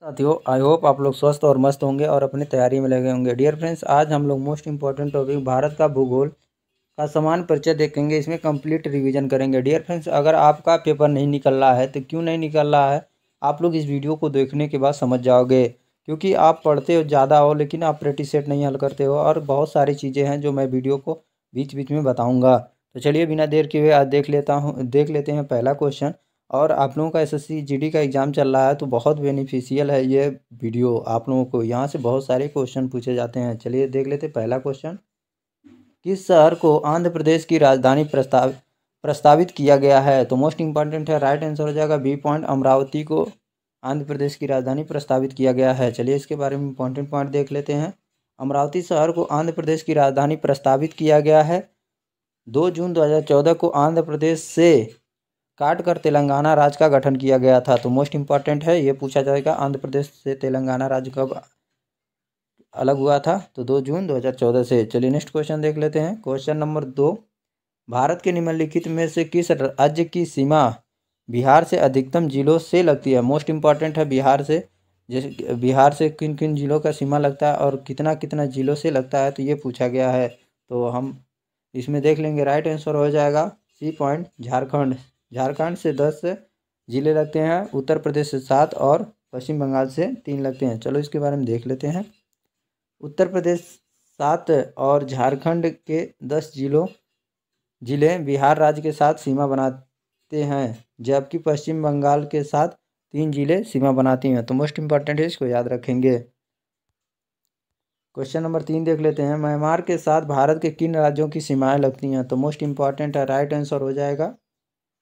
साथियों, I hope आप लोग स्वस्थ और मस्त होंगे और अपनी तैयारी में लगे होंगे। डियर फ्रेंड्स, आज हम लोग मोस्ट इंपॉर्टेंट टॉपिक भारत का भूगोल का समान परिचय देखेंगे। इसमें कंप्लीट रिवीजन करेंगे। डियर फ्रेंड्स, अगर आपका पेपर नहीं निकल रहा है तो क्यों नहीं निकल रहा है, आप लोग इस वीडियो को देखने के बाद समझ जाओगे। क्योंकि आप पढ़ते हो ज़्यादा हो लेकिन आप प्रैक्टिस सेट नहीं हल करते हो, और बहुत सारी चीज़ें हैं जो मैं वीडियो को बीच बीच में बताऊँगा। तो चलिए बिना देर किए हुए आज देख लेते हैं पहला क्वेश्चन। और आप लोगों का एसएससी जीडी का एग्ज़ाम चल रहा है तो बहुत बेनिफिशियल है ये वीडियो आप लोगों को। यहाँ से बहुत सारे क्वेश्चन पूछे जाते हैं। चलिए देख लेते हैं पहला क्वेश्चन। किस शहर को आंध्र प्रदेश की राजधानी प्रस्तावित किया गया है? तो मोस्ट इंपॉर्टेंट है, राइट आंसर हो जाएगा बी पॉइंट। अमरावती को आंध्र प्रदेश की राजधानी प्रस्तावित किया गया है। चलिए इसके बारे में इंपॉर्टेंट पॉइंट देख लेते हैं। अमरावती शहर को आंध्र प्रदेश की राजधानी प्रस्तावित किया गया है 2 जून 2014 को। आंध्र प्रदेश से काट कर तेलंगाना राज्य का गठन किया गया था। तो मोस्ट इंपॉर्टेंट है, ये पूछा जाएगा आंध्र प्रदेश से तेलंगाना राज्य कब अलग हुआ था? तो 2 जून 2014 से। चलिए नेक्स्ट क्वेश्चन देख लेते हैं। क्वेश्चन नंबर 2, भारत के निम्नलिखित में से किस राज्य की सीमा बिहार से अधिकतम जिलों से लगती है? मोस्ट इंपॉर्टेंट है, बिहार से जैसे बिहार से किन किन जिलों का सीमा लगता है और कितना कितना जिलों से लगता है, तो ये पूछा गया है। तो हम इसमें देख लेंगे, राइट आंसर हो जाएगा सी पॉइंट झारखंड। झारखंड से 10 जिले लगते हैं, उत्तर प्रदेश से 7 और पश्चिम बंगाल से 3 लगते हैं। चलो इसके बारे में देख लेते हैं। उत्तर प्रदेश 7 और झारखंड के 10 जिले बिहार राज्य के साथ सीमा बनाते हैं, जबकि पश्चिम बंगाल के साथ 3 जिले सीमा बनाती हैं। तो मोस्ट इंपॉर्टेंट है, इसको याद रखेंगे। क्वेश्चन नंबर 3 देख लेते हैं। म्यांमार के साथ भारत के किन राज्यों की सीमाएं लगती हैं? तो मोस्ट इंपॉर्टेंट है, राइट आंसर हो जाएगा।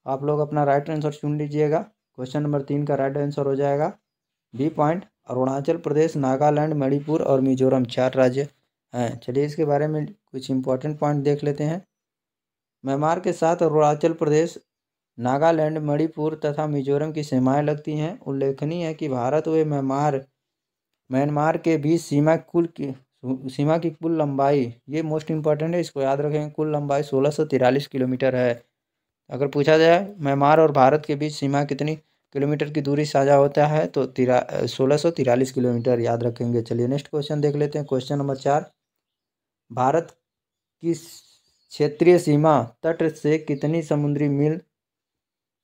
आप लोग अपना राइट आंसर चुन लीजिएगा। क्वेश्चन नंबर 3 का राइट आंसर हो जाएगा बी पॉइंट। अरुणाचल प्रदेश, नागालैंड, मणिपुर और मिजोरम 4 राज्य हैं। चलिए इसके बारे में कुछ इंपॉर्टेंट पॉइंट देख लेते हैं। म्यांमार के साथ अरुणाचल प्रदेश, नागालैंड, मणिपुर तथा मिजोरम की सीमाएं लगती हैं। उल्लेखनीय है कि भारत व म्यांमार के बीच सीमा की कुल लंबाई, ये मोस्ट इंपॉर्टेंट है, इसको याद रखें, कुल लंबाई 1643 किलोमीटर है। अगर पूछा जाए म्यांमार और भारत के बीच सीमा कितनी किलोमीटर की दूरी साझा होता है, तो 1643 किलोमीटर याद रखेंगे। चलिए नेक्स्ट क्वेश्चन देख लेते हैं। क्वेश्चन नंबर 4, भारत की क्षेत्रीय सीमा तट से कितनी समुद्री मील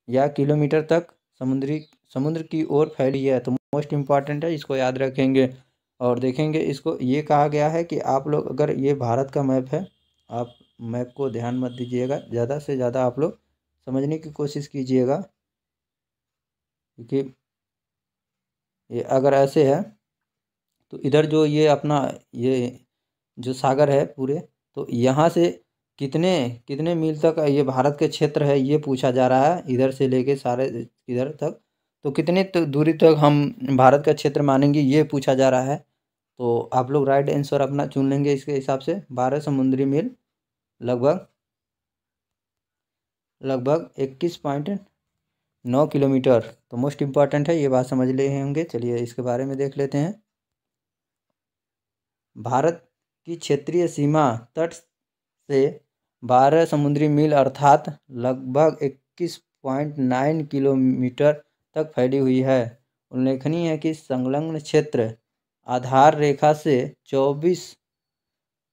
या किलोमीटर तक समुद्र की ओर फैली है? तो मोस्ट इंपॉर्टेंट है, इसको याद रखेंगे और देखेंगे। इसको ये कहा गया है कि आप लोग, अगर ये भारत का मैप है, आप मैप को ध्यान मत दीजिएगा, ज़्यादा से ज़्यादा आप लोग समझने की कोशिश कीजिएगा। क्योंकि ये अगर ऐसे है तो इधर जो ये अपना ये जो सागर है पूरे, तो यहाँ से कितने कितने मील तक ये भारत के क्षेत्र है, ये पूछा जा रहा है। इधर से लेके सारे इधर तक, तो कितने दूरी तक हम भारत का क्षेत्र मानेंगे, ये पूछा जा रहा है। तो आप लोग राइट आंसर अपना चुन लेंगे इसके हिसाब से। 12 समुद्री मील लगभग 21.9 किलोमीटर। तो मोस्ट इंपॉर्टेंट है, ये बात समझ ले होंगे। चलिए इसके बारे में देख लेते हैं। भारत की क्षेत्रीय सीमा तट से 12 समुद्री मील अर्थात लगभग 21.9 किलोमीटर तक फैली हुई है। उल्लेखनीय है कि संलग्न क्षेत्र आधार रेखा से 24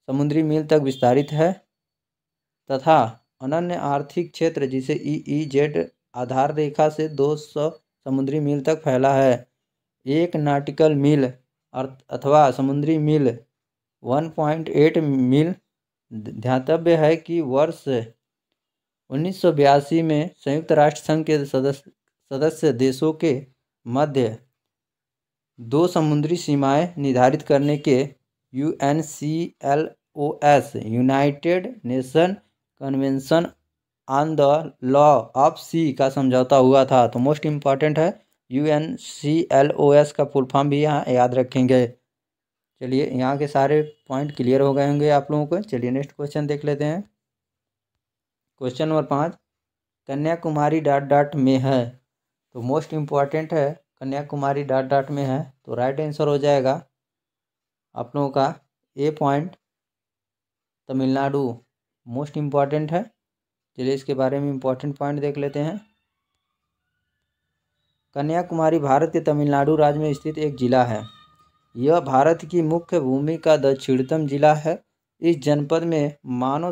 समुद्री मील तक विस्तारित है तथा अनन्य आर्थिक क्षेत्र जिसे EEZ आधार रेखा से 200 समुद्री मील तक फैला है। 1 नॉटिकल मील अथवा समुद्री मील 1.8 मील। ध्यातव्य है कि वर्ष 1982 में संयुक्त राष्ट्र संघ के सदस्य देशों के मध्य 2 समुद्री सीमाएं निर्धारित करने के UNCLOS United Nation Convention on the law of sea का समझौता हुआ था। तो मोस्ट इंपॉर्टेंट है, UNCLOS का फुल फॉर्म भी यहाँ याद रखेंगे। चलिए यहाँ के सारे पॉइंट क्लियर हो गए होंगे आप लोगों को। चलिए नेक्स्ट क्वेश्चन देख लेते हैं। Question number 5, Kanyakumari dot dot में है। तो मोस्ट इंपॉर्टेंट है, कन्याकुमारी डॉट डॉट में है। तो राइट आंसर हो जाएगा आप लोगों का ए पॉइंट तमिलनाडु। मोस्ट इंपॉर्टेंट है। चलिए इसके बारे में इंपॉर्टेंट पॉइंट देख लेते हैं। कन्याकुमारी भारत के तमिलनाडु राज्य में स्थित एक जिला है। यह भारत की मुख्य भूमि का दक्षिणतम जिला है। इस जनपद में मानव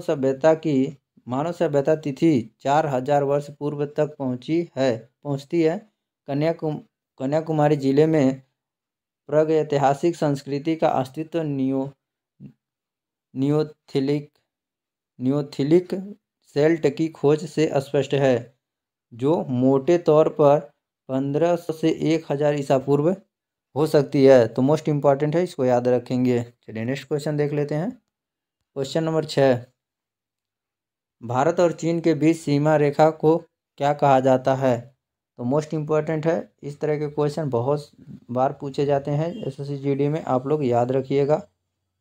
सभ्यता तिथि 4000 वर्ष पूर्व तक पहुंचती है। कन्याकुमारी जिले में प्रागैतिहासिक संस्कृति का अस्तित्व नियोथिलिक सेल्ट की खोज से स्पष्ट है, जो मोटे तौर पर 1500 से 1000 ईसा पूर्व हो सकती है। तो मोस्ट इंपॉर्टेंट है, इसको याद रखेंगे। चलिए नेक्स्ट क्वेश्चन देख लेते हैं। क्वेश्चन नंबर 6, भारत और चीन के बीच सीमा रेखा को क्या कहा जाता है? तो मोस्ट इंपॉर्टेंट है, इस तरह के क्वेश्चन बहुत बार पूछे जाते हैं एसएससी जीडी में, आप लोग याद रखिएगा।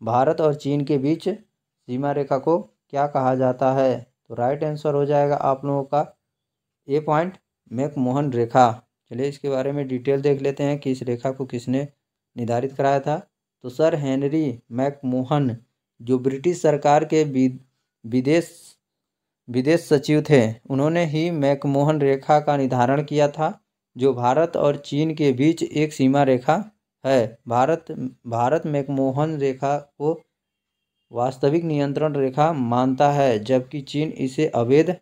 भारत और चीन के बीच सीमा रेखा को क्या कहा जाता है? तो राइट आंसर हो जाएगा आप लोगों का ए पॉइंट, मैकमोहन रेखा। चलिए इसके बारे में डिटेल देख लेते हैं कि इस रेखा को किसने निर्धारित कराया था। तो सर हेनरी मैकमोहन, जो ब्रिटिश सरकार के विदेश सचिव थे, उन्होंने ही मैकमोहन रेखा का निर्धारण किया था, जो भारत और चीन के बीच एक सीमा रेखा है। भारत मैकमोहन रेखा को वास्तविक नियंत्रण रेखा मानता है, जबकि चीन इसे अवैध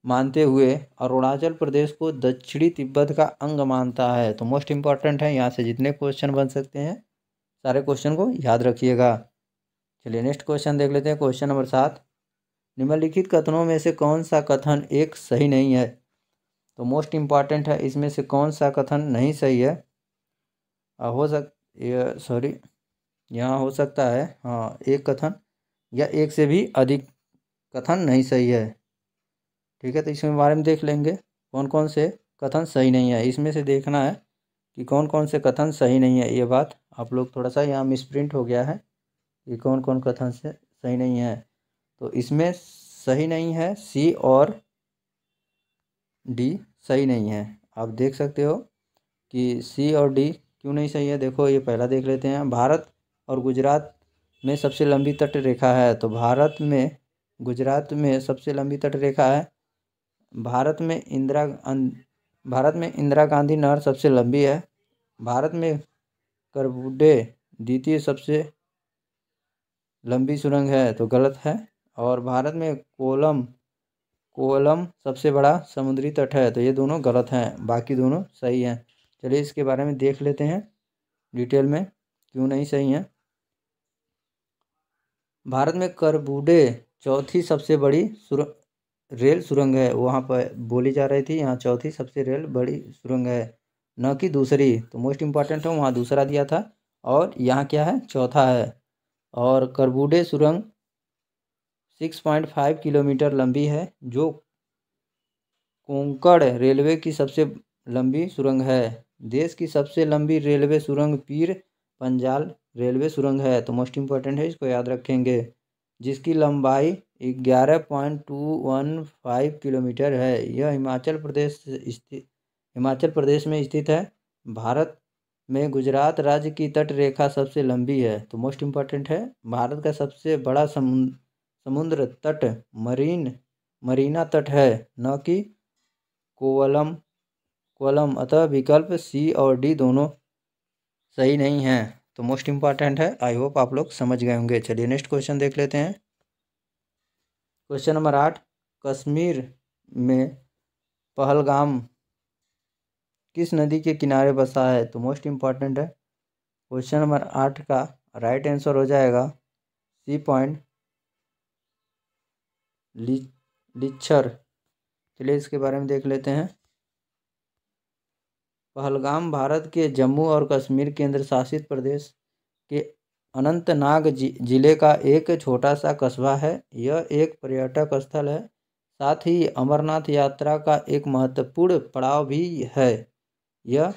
मानते हुए अरुणाचल प्रदेश को दक्षिणी तिब्बत का अंग मानता है। तो मोस्ट इंपॉर्टेंट है, यहाँ से जितने क्वेश्चन बन सकते हैं सारे क्वेश्चन को याद रखिएगा। चलिए नेक्स्ट क्वेश्चन देख लेते हैं। क्वेश्चन नंबर 7, निम्नलिखित कथनों में से कौन सा कथन एक सही नहीं है? तो मोस्ट इंपॉर्टेंट है, इसमें से कौन सा कथन नहीं सही है? यहाँ हो सकता है हाँ एक कथन या एक से भी अधिक कथन नहीं सही है। ठीक है, तो इसके बारे में देख लेंगे कौन कौन से कथन सही नहीं है। इसमें से देखना है कि कौन कौन से कथन सही नहीं है। ये बात आप लोग थोड़ा सा यहाँ मिसप्रिंट हो गया है कि कौन कौन कथन से सही नहीं है। तो इसमें सही नहीं है सी और डी सही नहीं है। आप देख सकते हो कि सी और डी क्यों नहीं सही है। देखो ये पहला देख लेते हैं। भारत और गुजरात में सबसे लंबी तट रेखा है। तो गुजरात में सबसे लंबी तट रेखा है। भारत में इंदिरा गांधी नहर सबसे लंबी है। भारत में करबुडे द्वितीय सबसे लंबी सुरंग है, तो गलत है। और भारत में कोवलम सबसे बड़ा समुद्री तट है, तो ये दोनों गलत हैं, बाकी दोनों सही हैं। चलिए इसके बारे में देख लेते हैं डिटेल में क्यों नहीं सही हैं। भारत में करबुडे चौथी सबसे बड़ी रेल सुरंग है, वहाँ पर बोली जा रही थी, यहाँ चौथी सबसे बड़ी सुरंग है, न कि दूसरी। तो मोस्ट इंपॉर्टेंट है, वहाँ दूसरा दिया था और यहाँ क्या है, चौथा है। और करबुडे सुरंग 6.5 किलोमीटर लंबी है, जो कोंकण रेलवे की सबसे लंबी सुरंग है। देश की सबसे लंबी रेलवे सुरंग पीर पंजाल रेलवे सुरंग है। तो मोस्ट इंपॉर्टेंट है, इसको याद रखेंगे, जिसकी लंबाई 11.215 किलोमीटर है। यह हिमाचल प्रदेश में स्थित है। भारत में गुजरात राज्य की तट रेखा सबसे लंबी है। तो मोस्ट इंपॉर्टेंट है, भारत का सबसे बड़ा समुद्र तट मरीना तट है, न कि कोवलम। अतः विकल्प सी और डी दोनों सही नहीं है। तो मोस्ट इंपॉर्टेंट है, आई होप आप लोग समझ गए होंगे। चलिए नेक्स्ट क्वेश्चन देख लेते हैं। क्वेश्चन नंबर 8, कश्मीर में पहलगाम किस नदी के किनारे बसा है? तो मोस्ट इंपॉर्टेंट है, क्वेश्चन नंबर 8 का राइट आंसर हो जाएगा सी पॉइंट, लिच्छर। चलिए इसके बारे में देख लेते हैं। पहलगाम भारत के जम्मू और कश्मीर केंद्र शासित प्रदेश के अनंतनाग जिले का एक छोटा सा कस्बा है। यह एक पर्यटक स्थल है, साथ ही अमरनाथ यात्रा का एक महत्वपूर्ण पड़ाव भी है। यह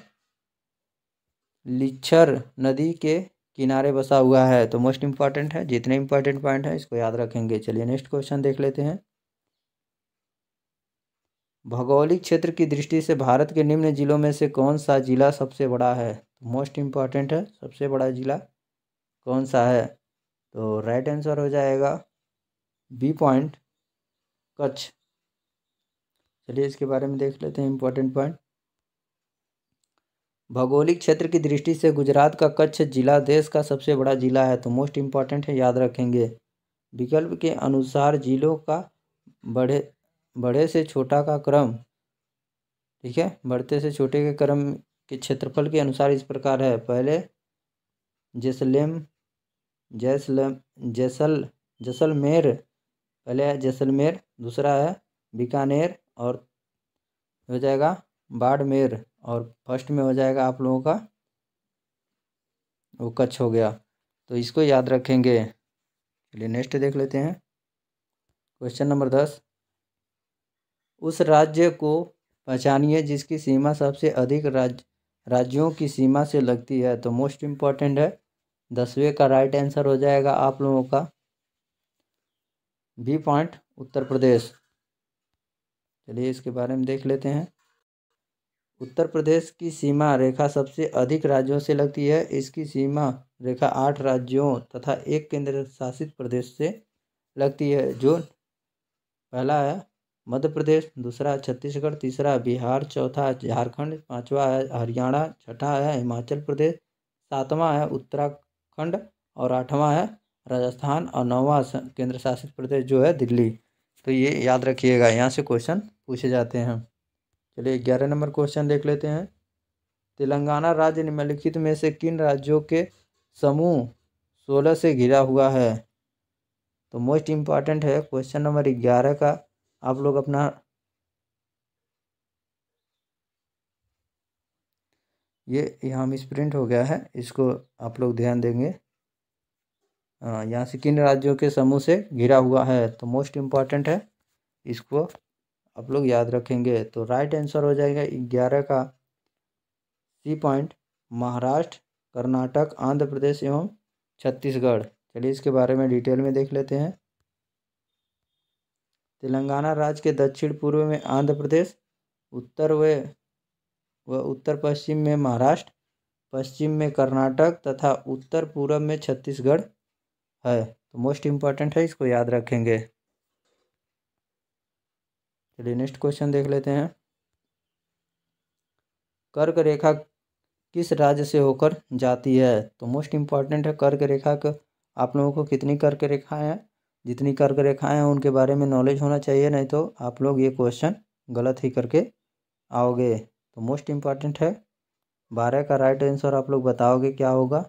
लिच्छर नदी के किनारे बसा हुआ है। तो मोस्ट इंपॉर्टेंट है, जितने इंपॉर्टेंट पॉइंट है इसको याद रखेंगे। चलिए नेक्स्ट क्वेश्चन देख लेते हैं। भौगोलिक क्षेत्र की दृष्टि से भारत के निम्न जिलों में से कौन सा जिला सबसे बड़ा है? मोस्ट इंपॉर्टेंट है, सबसे बड़ा जिला कौन सा है? तो राइट आंसर हो जाएगा बी पॉइंट, कच्छ। चलिए इसके बारे में देख लेते हैं इंपॉर्टेंट पॉइंट। भौगोलिक क्षेत्र की दृष्टि से गुजरात का कच्छ जिला देश का सबसे बड़ा जिला है, तो मोस्ट इम्पॉर्टेंट है, याद रखेंगे। विकल्प के अनुसार जिलों का बड़े से छोटा का क्रम, ठीक है, बढ़ते से छोटे के क्रम के क्षेत्रफल के अनुसार इस प्रकार है। पहले जैसलमेर, पहले है जैसलमेर, दूसरा है बीकानेर, और हो जाएगा बाड़मेर, और फर्स्ट में हो जाएगा आप लोगों का वो कच्छ हो गया, तो इसको याद रखेंगे। चलिए नेक्स्ट देख लेते हैं। क्वेश्चन नंबर 10, उस राज्य को पहचानिए जिसकी सीमा सबसे अधिक राज्यों की सीमा से लगती है, तो मोस्ट इम्पॉर्टेंट है, 10वें का राइट आंसर हो जाएगा आप लोगों का बी पॉइंट, उत्तर प्रदेश। चलिए इसके बारे में देख लेते हैं। उत्तर प्रदेश की सीमा रेखा सबसे अधिक राज्यों से लगती है। इसकी सीमा रेखा 8 राज्यों तथा 1 केंद्र शासित प्रदेश से लगती है, जो पहला है मध्य प्रदेश, दूसरा छत्तीसगढ़, तीसरा बिहार, चौथा झारखंड, पांचवा है हरियाणा, छठा है हिमाचल प्रदेश, सातवां है उत्तराखंड, और आठवां है राजस्थान, और नौवां केंद्र शासित प्रदेश जो है दिल्ली। तो ये याद रखिएगा, यहाँ से क्वेश्चन पूछे जाते हैं। चलिए 11 नंबर क्वेश्चन देख लेते हैं। तेलंगाना राज्य निम्नलिखित में से किन राज्यों के समूह 16 से घिरा हुआ है, तो मोस्ट इम्पॉर्टेंट है क्वेश्चन नंबर 11 का। आप लोग अपना ये यहाँ मिस प्रिंट हो गया है, इसको आप लोग ध्यान देंगे। यहाँ से किन राज्यों के समूह से घिरा हुआ है, तो मोस्ट इम्पॉर्टेंट है, इसको आप लोग याद रखेंगे। तो राइट आंसर हो जाएगा 11 का सी पॉइंट, महाराष्ट्र, कर्नाटक, आंध्र प्रदेश एवं छत्तीसगढ़। चलिए इसके बारे में डिटेल में देख लेते हैं। तेलंगाना राज्य के दक्षिण पूर्व में आंध्र प्रदेश, उत्तर व उत्तर पश्चिम में महाराष्ट्र, पश्चिम में कर्नाटक तथा उत्तर पूर्व में छत्तीसगढ़ है, तो मोस्ट इम्पॉर्टेंट है, इसको याद रखेंगे। चलिए नेक्स्ट क्वेश्चन देख लेते हैं। कर्क रेखा किस राज्य से होकर जाती है, तो मोस्ट इम्पॉर्टेंट है, कर्क रेखा का आप लोगों को कितनी कर्क रेखाएं हैं, जितनी कर्क रेखाएं हैं उनके बारे में नॉलेज होना चाहिए, नहीं तो आप लोग ये क्वेश्चन गलत ही करके आओगे। तो मोस्ट इम्पॉर्टेंट है, 12 का राइट आंसर आप लोग बताओगे क्या होगा।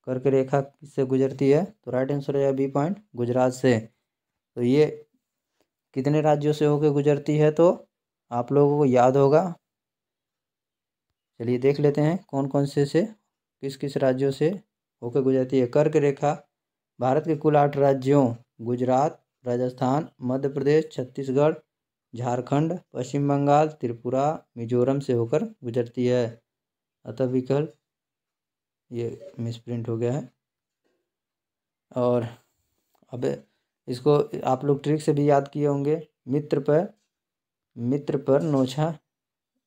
कर्क रेखा किससे गुजरती है, तो राइट आंसर है बी पॉइंट, गुजरात से। तो ये कितने राज्यों से होकर गुजरती है, तो आप लोगों को याद होगा। चलिए देख लेते हैं कौन कौन से किस किस राज्यों से होकर गुजरती है। कर्क रेखा भारत के कुल 8 राज्यों गुजरात, राजस्थान, मध्य प्रदेश, छत्तीसगढ़, झारखंड, पश्चिम बंगाल, त्रिपुरा, मिजोरम से होकर गुजरती है। अतः विकल्प ये मिसप्रिंट हो गया है। और अब इसको आप लोग ट्रिक से भी याद किए होंगे। मित्र पर नोछा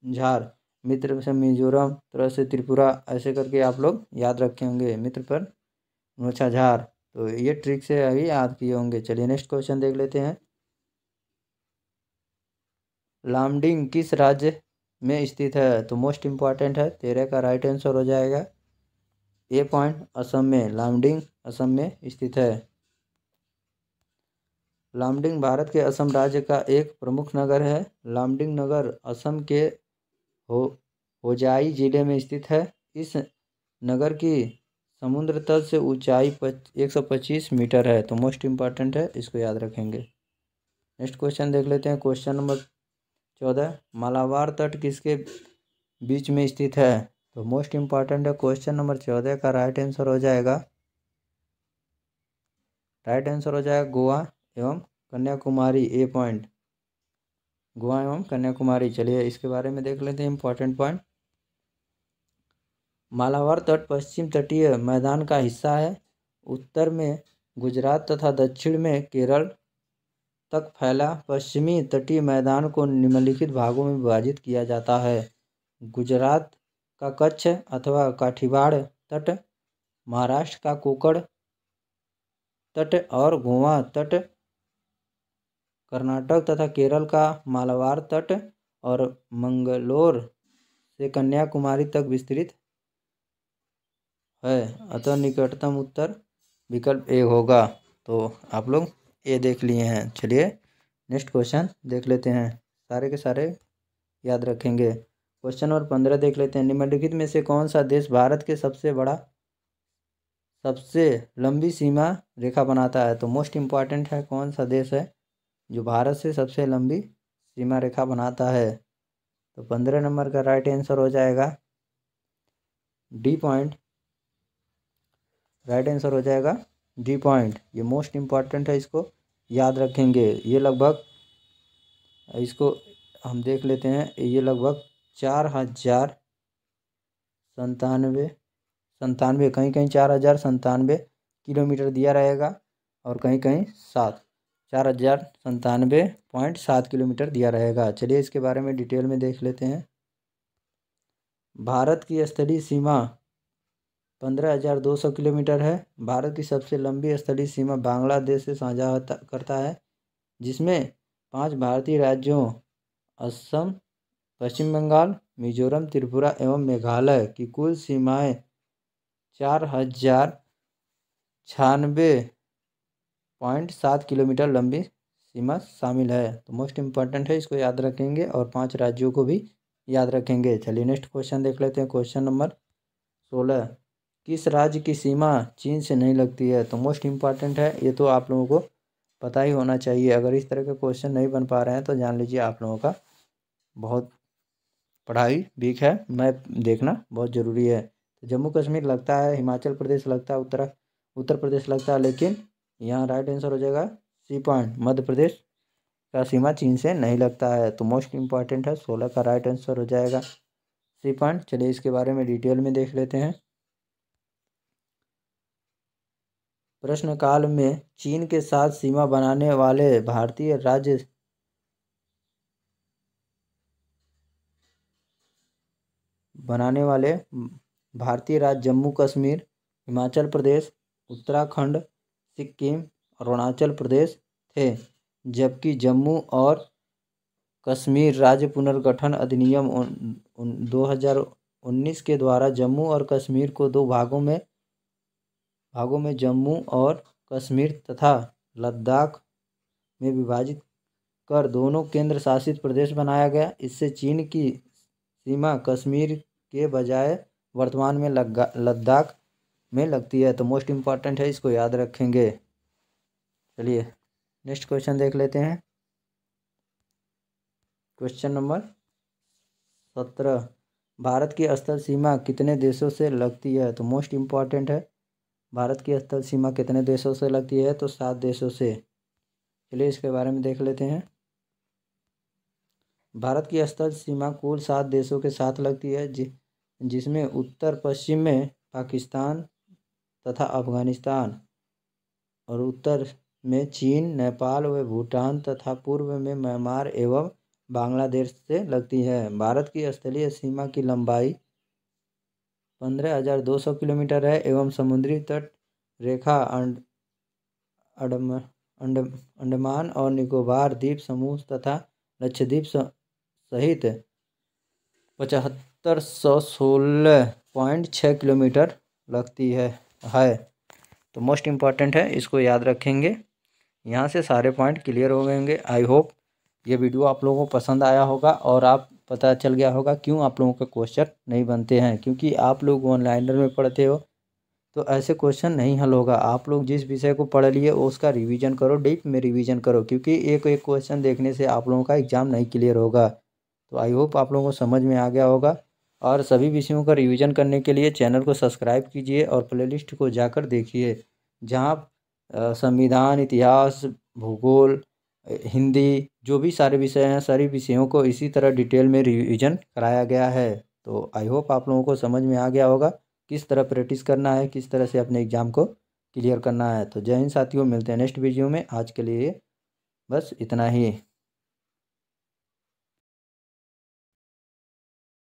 झार, मित्र से मिजोरम, तरह से त्रिपुरा, ऐसे करके आप लोग याद रखे होंगे, मित्र पर नोछा झार, तो ये ट्रिक से अभी याद किए होंगे। चलिए नेक्स्ट क्वेश्चन देख लेते हैं। लामडिंग किस राज्य में स्थित है, तो मोस्ट इम्पॉर्टेंट है, 13 का राइट आंसर हो जाएगा ए पॉइंट, असम में। लामडिंग असम में स्थित है। लामडिंग भारत के असम राज्य का एक प्रमुख नगर है। लामडिंग नगर असम के होजाई जिले में स्थित है। इस नगर की समुद्र तल से ऊंचाई 125 मीटर है, तो मोस्ट इम्पॉर्टेंट है, इसको याद रखेंगे। नेक्स्ट क्वेश्चन देख लेते हैं। क्वेश्चन नंबर 14, मालाबार तट किसके बीच में स्थित है, तो मोस्ट इम्पॉर्टेंट है, क्वेश्चन नंबर 14 का राइट आंसर हो जाएगा गोवा एवं कन्याकुमारी, ए पॉइंट, गोवा एवं कन्याकुमारी। चलिए इसके बारे में देख लेते हैं इंपॉर्टेंट पॉइंट। मालाबार तट पश्चिम तटीय मैदान का हिस्सा है। उत्तर में गुजरात तथा दक्षिण में केरल तक फैला पश्चिमी तटीय मैदान को निम्नलिखित भागों में विभाजित किया जाता है। गुजरात का कच्छ अथवा काठियावाड़ तट, महाराष्ट्र का कोकण तट और गोवा तट, कर्नाटक तथा केरल का मालाबार तट, और मंगलोर से कन्याकुमारी तक विस्तृत है, अतः निकटतम उत्तर विकल्प ए होगा। तो आप लोग ए देख लिए हैं। चलिए नेक्स्ट क्वेश्चन देख लेते हैं, सारे के सारे याद रखेंगे। क्वेश्चन नंबर 15 देख लेते हैं। निम्नलिखित में से कौन सा देश भारत के सबसे लंबी सीमा रेखा बनाता है? तो मोस्ट इम्पॉर्टेंट है, कौन सा देश है जो भारत से सबसे लंबी सीमा रेखा बनाता है? तो 15 नंबर का राइट आंसर हो जाएगा डी पॉइंट। राइट आंसर हो जाएगा डी पॉइंट। ये मोस्ट इम्पॉर्टेंट है, इसको याद रखेंगे। ये लगभग, इसको हम देख लेते हैं, ये लगभग 4097 कहीं कहीं 4097 किलोमीटर दिया रहेगा और कहीं कहीं 4097.7 किलोमीटर दिया रहेगा। चलिए इसके बारे में डिटेल में देख लेते हैं। भारत की स्थलीय सीमा 15,200 किलोमीटर है। भारत की सबसे लंबी स्थलीय सीमा बांग्लादेश से साझा करता है, जिसमें 5 भारतीय राज्यों असम, पश्चिम बंगाल, मिजोरम, त्रिपुरा एवं मेघालय की कुल सीमाएं 4096.7 किलोमीटर लंबी सीमा शामिल है। तो मोस्ट इम्पॉर्टेंट है, इसको याद रखेंगे और 5 राज्यों को भी याद रखेंगे। चलिए नेक्स्ट क्वेश्चन देख लेते हैं। क्वेश्चन नंबर 16, किस राज्य की सीमा चीन से नहीं लगती है? तो मोस्ट इम्पॉर्टेंट है, ये तो आप लोगों को पता ही होना चाहिए। अगर इस तरह के क्वेश्चन नहीं बन पा रहे हैं तो जान लीजिए आप लोगों का बहुत पढ़ाई वीक है, मैप देखना बहुत ज़रूरी है। तो जम्मू कश्मीर लगता है, हिमाचल प्रदेश लगता है, उत्तर प्रदेश लगता है, लेकिन यहाँ राइट आंसर हो जाएगा सी पॉइंट, मध्य प्रदेश का सीमा चीन से नहीं लगता है। तो मोस्ट इम्पॉर्टेंट है, 16 का राइट आंसर हो जाएगा सी पॉइंट। चलिए इसके बारे में डिटेल में देख लेते हैं। प्रश्न काल में चीन के साथ सीमा बनाने वाले भारतीय राज्य जम्मू कश्मीर, हिमाचल प्रदेश, उत्तराखंड, सिक्किम, अरुणाचल प्रदेश थे, जबकि जम्मू और कश्मीर राज्य पुनर्गठन अधिनियम 2019 के द्वारा जम्मू और कश्मीर को 2 भागों में जम्मू और कश्मीर तथा लद्दाख में विभाजित कर दोनों केंद्र शासित प्रदेश बनाया गया। इससे चीन की सीमा कश्मीर के बजाय वर्तमान में लद्दाख में लगती है। तो मोस्ट इम्पॉर्टेंट है, इसको याद रखेंगे। चलिए नेक्स्ट क्वेश्चन देख लेते हैं। क्वेश्चन नंबर 17, भारत की स्थल सीमा कितने देशों से लगती है? तो मोस्ट इम्पॉर्टेंट है, भारत की स्थल सीमा कितने देशों से लगती है? तो 7 देशों से। चलिए इसके बारे में देख लेते हैं। भारत की स्थल सीमा कुल 7 देशों के साथ लगती है, जिसमें उत्तर पश्चिम में पाकिस्तान तथा अफगानिस्तान, और उत्तर में चीन, नेपाल व भूटान तथा पूर्व में म्यांमार एवं बांग्लादेश से लगती है। भारत की स्थलीय सीमा की लंबाई 15,200 किलोमीटर है एवं समुद्री तट रेखा अंडमान और निकोबार द्वीप समूह तथा लक्षद्वीप सहित 7516.6 किलोमीटर लगती है। तो मोस्ट इम्पॉर्टेंट है, इसको याद रखेंगे। यहाँ से सारे पॉइंट क्लियर हो गए होंगे। आई होप ये वीडियो आप लोगों को पसंद आया होगा और आप पता चल गया होगा क्यों आप लोगों के क्वेश्चन नहीं बनते हैं, क्योंकि आप लोग ऑनलाइनर में पढ़ते हो तो ऐसे क्वेश्चन नहीं हल होगा। आप लोग जिस विषय को पढ़ लिए उसका रिवीजन करो, डीप में रिवीजन करो, क्योंकि एक एक क्वेश्चन देखने से आप लोगों का एग्ज़ाम नहीं क्लियर होगा। तो आई होप आप लोगों को समझ में आ गया होगा। और सभी विषयों का रिवीजन करने के लिए चैनल को सब्सक्राइब कीजिए और प्लेलिस्ट को जाकर देखिए, जहाँ संविधान, इतिहास, भूगोल, हिंदी, जो भी सारे विषय हैं, सारी विषयों को इसी तरह डिटेल में रिवीजन कराया गया है। तो आई होप आप लोगों को समझ में आ गया होगा किस तरह प्रैक्टिस करना है, किस तरह से अपने एग्ज़ाम को क्लियर करना है। तो जय हिंद साथियों, मिलते हैं नेक्स्ट वीडियो में। आज के लिए बस इतना ही।